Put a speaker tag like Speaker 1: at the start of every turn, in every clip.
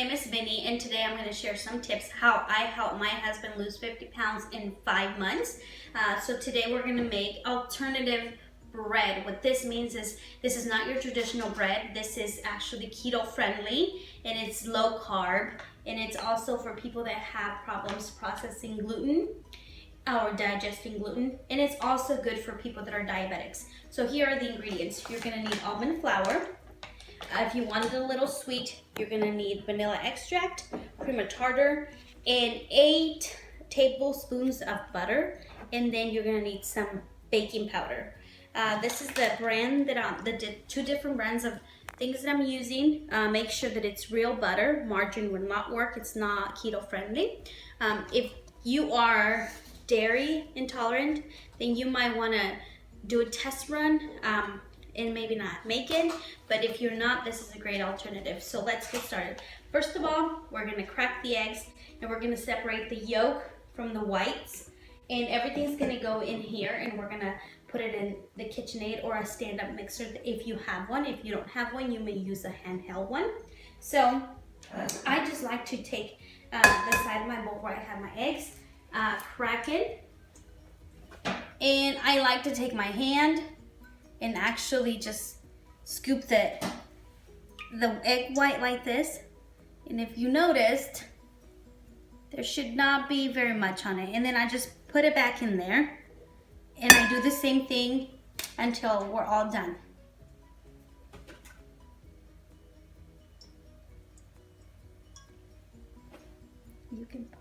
Speaker 1: name is Vinny, and today I'm going to share some tips how I helped my husband lose 50 pounds in 5 months. So today we're going to make alternative bread. What this means is this is not your traditional bread. This is actually keto friendly, and it's low carb, and it's also for people that have problems processing gluten or digesting gluten, and it's also good for people that are diabetics. So here are the ingredients. You're going to need almond flour. If you want it a little sweet, you're gonna need vanilla extract, cream of tartar, and 8 tablespoons of butter, and then you're gonna need some baking powder. This is the brand that the 2 different brands of things that I'm using. Make sure that it's real butter. Margarine will not work. It's not keto friendly. If you are dairy intolerant, then you might wanna do a test run. And maybe not make it, but if you're not, this is a great alternative. So let's get started. First of all, we're gonna crack the eggs, and we're gonna separate the yolk from the whites, and everything's gonna go in here, and we're gonna put it in the KitchenAid or a stand-up mixer if you have one. If you don't have one, you may use a handheld one. So I just like to take the side of my bowl where I have my eggs, crack it, and I like to take my hand and actually just scoop the egg white like this. And if you noticed, there should not be very much on it. And then I just put it back in there, and I do the same thing until we're all done. You can pause.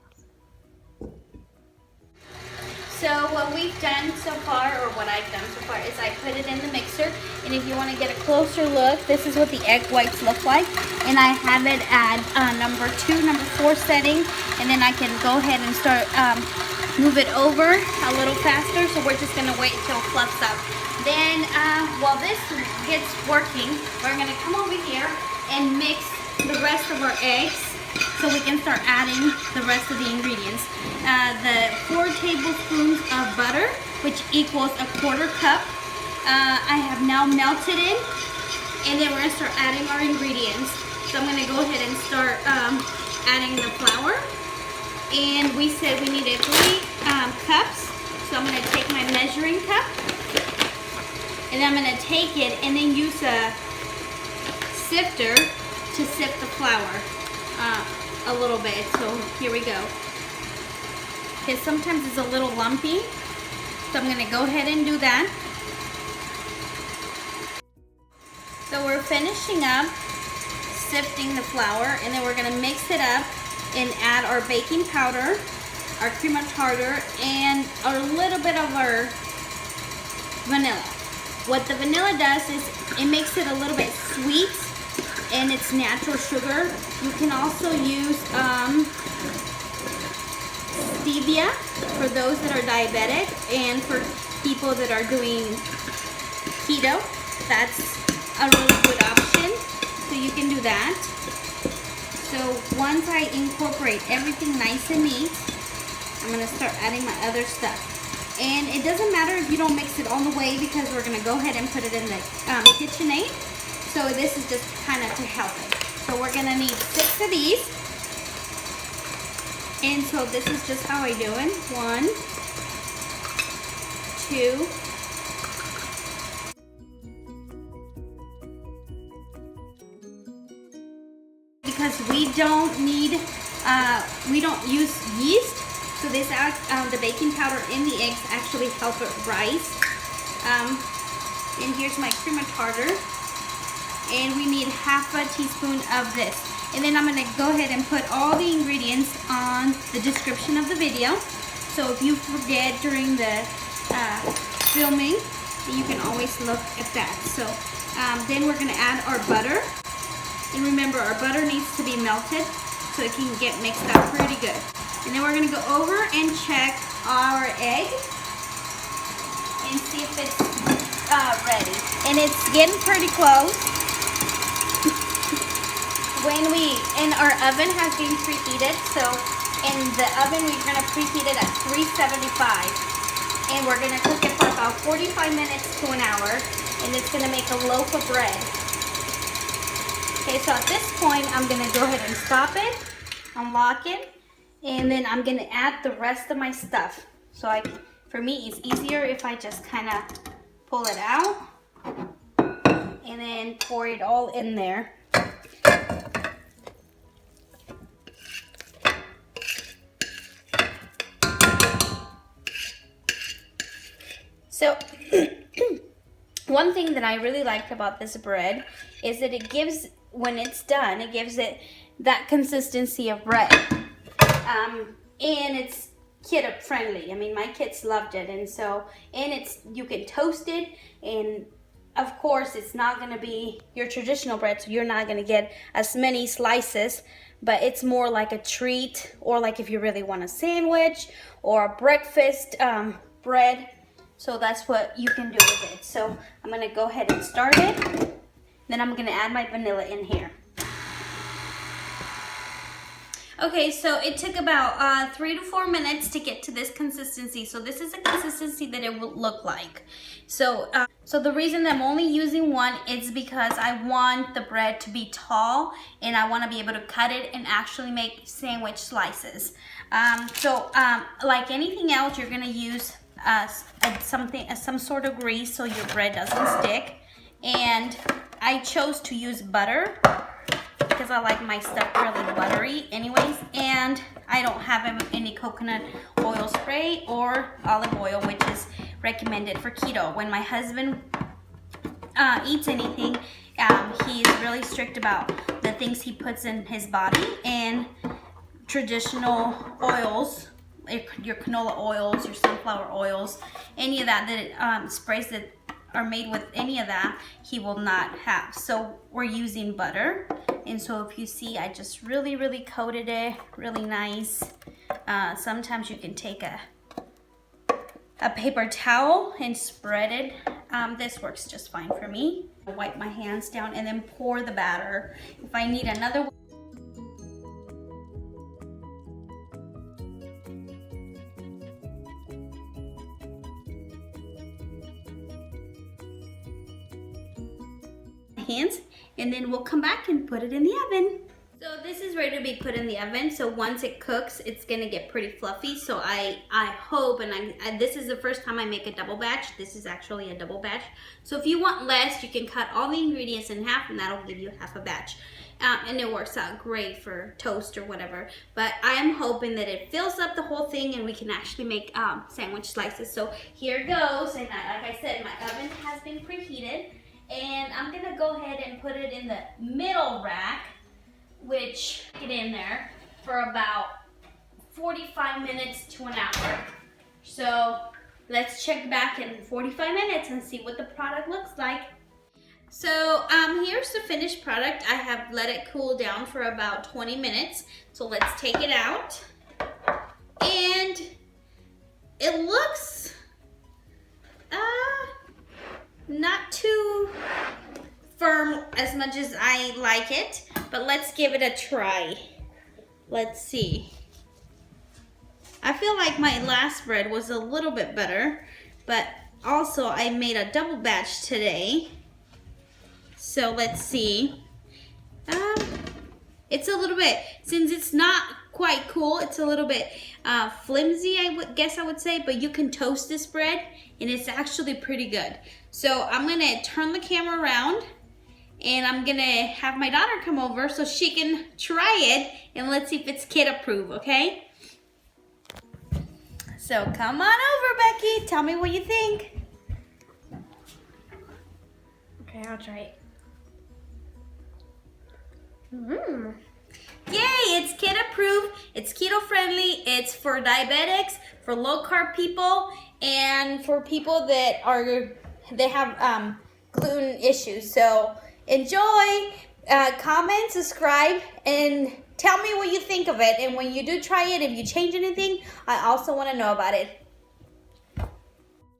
Speaker 1: So what we've done so far, or what I've done so far, is I put it in the mixer, and if you want to get a closer look, this is what the egg whites look like, and I have it at number 4 setting, and then I can go ahead and start move it over a little faster. So we're just gonna wait until it fluffs up. Then while this gets working, we're gonna come over here and mix the rest of our eggs, so we can start adding the rest of the ingredients. The 4 tablespoons of butter, which equals a 1/4 cup, I have now melted it, and then we're gonna start adding our ingredients. So I'm gonna go ahead and start adding the flour, and we said we needed 3 cups. So I'm gonna take my measuring cup, and I'm gonna take it and then use a sifter to sift the flour a little bit. So here we go. Because sometimes it's a little lumpy, so I'm gonna go ahead and do that. So we're finishing up sifting the flour, and then we're gonna mix it up and add our baking powder, our cream of tartar, and a little bit of our vanilla. What the vanilla does is it makes it a little bit sweet, and it's natural sugar. You can also use Stevia for those that are diabetic, and for people that are doing keto, that's a really good option. So you can do that. So once I incorporate everything nice and neat, I'm gonna start adding my other stuff. And it doesn't matter if you don't mix it all the way, because we're gonna go ahead and put it in the KitchenAid. So this is just kind of to help it. So we're gonna need 6 of these. And so this is just how I do it. 1, 2, because we don't use yeast. So this the baking powder in the eggs actually help it rise. And here's my cream of tartar. And we need 1/2 teaspoon of this. And then I'm gonna go ahead and put all the ingredients on the description of the video. So if you forget during the filming, you can always look at that. So then we're gonna add our butter. And remember, our butter needs to be melted so it can get mixed up pretty good. And then we're gonna go over and check our egg and see if it's ready. And it's getting pretty close. And our oven has been preheated, so in the oven we're gonna preheat it at 375, and we're gonna cook it for about 45 minutes to an hour, and it's gonna make a loaf of bread. Okay, so at this point, I'm gonna go ahead and stop it, unlock it, and then I'm gonna add the rest of my stuff. So for me, it's easier if I just kind of pull it out and then pour it all in there. So one thing that I really liked about this bread is that it gives, when it's done, it gives it that consistency of bread. And it's kid friendly. I mean, my kids loved it. And so, you can toast it, and of course it's not gonna be your traditional bread, so you're not gonna get as many slices, but it's more like a treat, or like if you really want a sandwich or a breakfast bread. So that's what you can do with it. So I'm gonna go ahead and start it. Then I'm gonna add my vanilla in here. Okay, so it took about 3 to 4 minutes to get to this consistency. So this is the consistency that it will look like. So the reason that I'm only using one is because I want the bread to be tall, and I want to be able to cut it and actually make sandwich slices. Like anything else, you're gonna use some sort of grease so your bread doesn't stick. And I chose to use butter because I like my stuff really buttery anyways, and I don't have any coconut oil spray or olive oil, which is recommended for keto. When my husband eats anything, he is really strict about the things he puts in his body, and traditional oils, your canola oils, your sunflower oils, any of that sprays that are made with any of that, he will not have. So we're using butter. And so if you see, I just really coated it really nice. Sometimes you can take a paper towel and spread it. This works just fine for me. I wipe my hands down and then pour the batter. If I need another hands, and then we'll come back and put it in the oven. So this is ready to be put in the oven. So once it cooks, it's gonna get pretty fluffy. So I hope, and this is the first time I make a double batch. This is actually a double batch. So if you want less, you can cut all the ingredients in half, and that'll give you half a batch. And it works out great for toast or whatever. But I am hoping that it fills up the whole thing and we can actually make sandwich slices. So here goes, and like I said, my oven has been preheated. And I'm gonna go ahead and put it in the middle rack, which get in there for about 45 minutes to an hour. So let's check back in 45 minutes and see what the product looks like. So here's the finished product. I have let it cool down for about 20 minutes. So let's take it out. And it looks not too firm as much as I like it, but let's give it a try. Let's see. I feel like my last bread was a little bit better, but also I made a double batch today. So let's see. It's a little bit, since it's not quite cool, it's a little bit flimsy, guess I would say, but you can toast this bread and it's actually pretty good. So I'm gonna turn the camera around and I'm gonna have my daughter come over so she can try it, and let's see if it's kid approved, okay? So come on over, Becky, tell me what you think.
Speaker 2: Okay, I'll try it.
Speaker 1: Yay, it's kid approved, it's keto friendly, it's for diabetics, for low carb people, and for people that have gluten issues. So enjoy, comment, subscribe, and tell me what you think of it. And when you do try it, if you change anything, I also want to know about it.